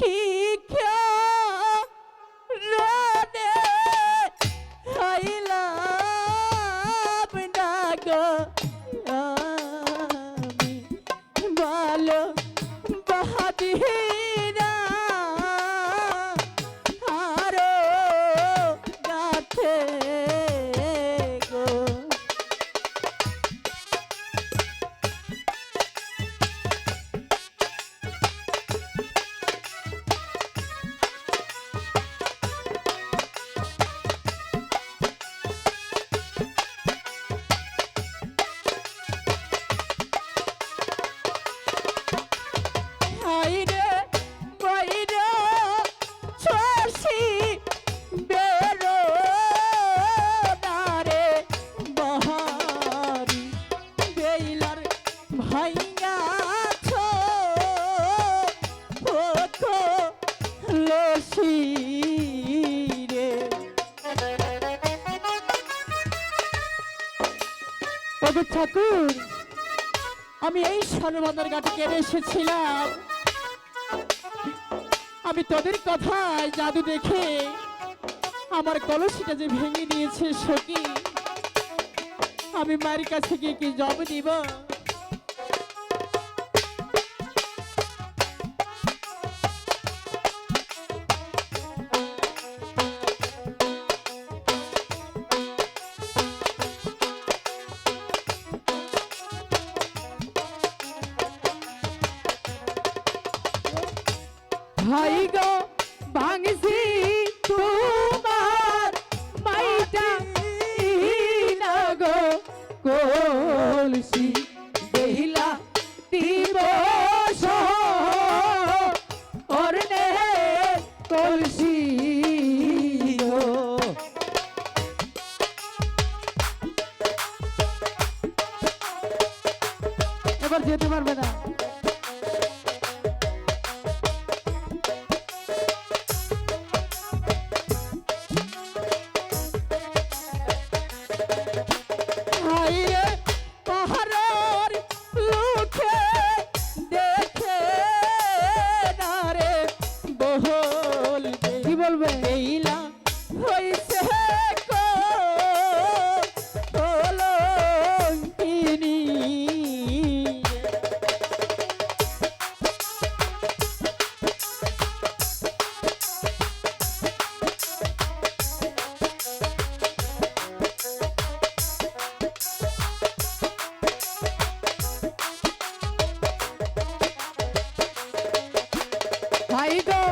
কি রনে হইলাম না গো আমি ভালো বাহাদিরা আরো গাছে গো। হাইরে বৈরে শশী বেরো নারে বহারি বেইলার ভাইয়াছ ওখো লসি রে। ওগো ঠাকুর, আমি এই সরবন্দর ঘাটে কেড়ে এসেছিলাম। আমি তোদের কথায় জাদু দেখে আমার কলসিটা যে ভেঙে দিয়েছে সখী, আমি মায়ের কাছে গিয়ে কি জব দিব? ভাই গো ভাঙছি তোমার মাইটা না গো কলসি দেহিলা দিবস অরনে কলসি গো। এবার যেতে পারবে না। হাইরে পাহাড়ের লোকে দেখে না রে বহল কি বলবে এইলা হইছে কলঙ্কিনী। ভাই গো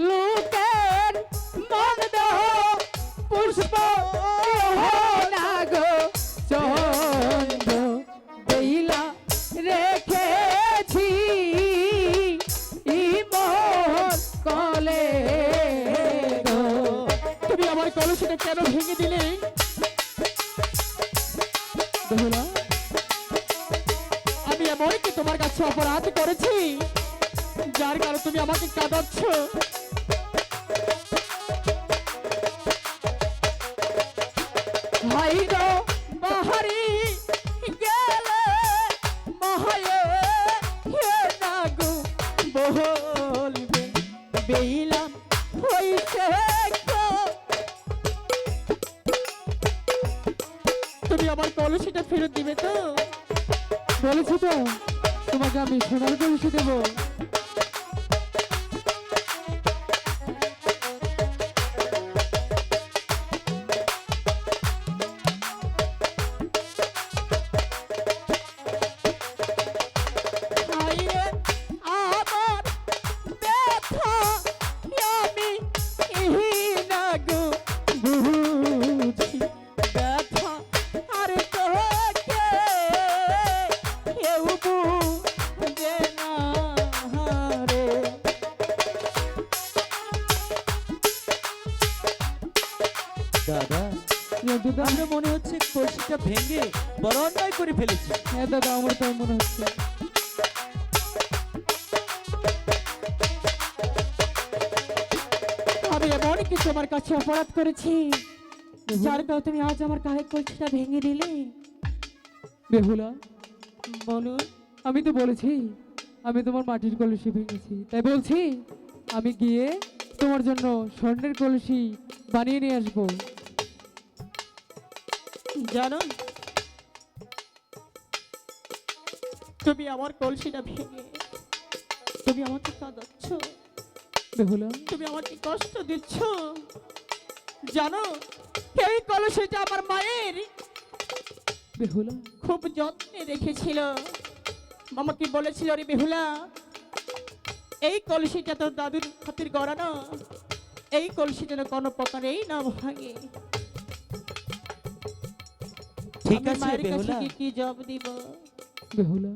লোকের মন্দ পুষ্প না গো চন্দ্র বেইলা রেখেছি ইমন কলে গো। তুমি আমার কলসিটা কেন ভেঙে দিলে বেহুলা? আমি এমন কি তোমার কাছে অপরাধ করেছি যার কারণে তুমি আমাকে কাঁদাচ্ছ? ভাইরো বাহারি গেলে মহায়ে হে নাগু বলবে বেইলাম হইছে গো। তুমি আমার কলসিটা ফেরত দিবে তো? বলেছি তো তোমাকে আমি সোনার কলসি দেবো। দাদা আমরা মনে হচ্ছে কলসিটা ভেঙে বড় অন্যায় করে ফেলেছি। হ্যাঁ দাদা, আমার তাই মনে হচ্ছে। আমি এমন কিছু আমার কাছে অপরাধ করেছি যার কারণে তুমি আজ আমার কাহের কলসিটা ভেঙে দিলে। বেহুলা বলো, আমি তো বলেছি আমি তোমার মাটির কলসি ভেঙেছি, তাই বলছি আমি গিয়ে তোমার জন্য স্বর্ণের কলসি বানিয়ে নিয়ে আসবো। জানো, তুমি আমার কলসিটা ভেঙে তুমি আমাকে কাঁদাচ্ছ, বেহুলা তুমি আমাকে কষ্ট দিচ্ছ। জানো, এই কলসিটা আমার মায়ের বেহুলা খুব যত্নে রেখেছিল। মামাকে বলেছিল, রে বেহুলা, এই কলসিটা তোর দাদুর হাতের গড়ানো, এই কলসি যেন কোনো প্রকারেই না ভাঙে। ঠিক আমি আছে মায়ের কাছে বেহুলা, গিয়ে কি জবাব দিব? বেহুলা,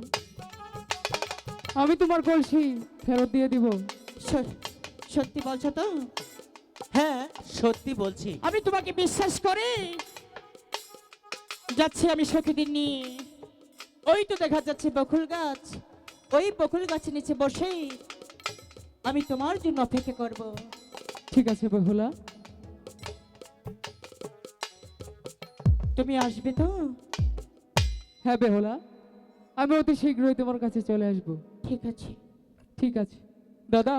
আমি তোমার কলসি ফেরত দিয়ে দিব। সত্যি বলছো তো? হ্যাঁ সত্যি বলছি। আমি তোমাকে বিশ্বাস করে যাচ্ছি আমি সখীদের নিয়ে। ওই তো দেখা যাচ্ছে বকুল গাছ, ওই বকুল গাছের নিচে বসে আমি তোমার জন্য অপেক্ষা করব। ঠিক আছে বেহুলা, তুমি আসবে তো? হ্যাঁ বেহুলা, আমি অতি শীঘ্রই তোমার কাছে চলে আসব। ঠিক আছে, ঠিক আছে দাদা।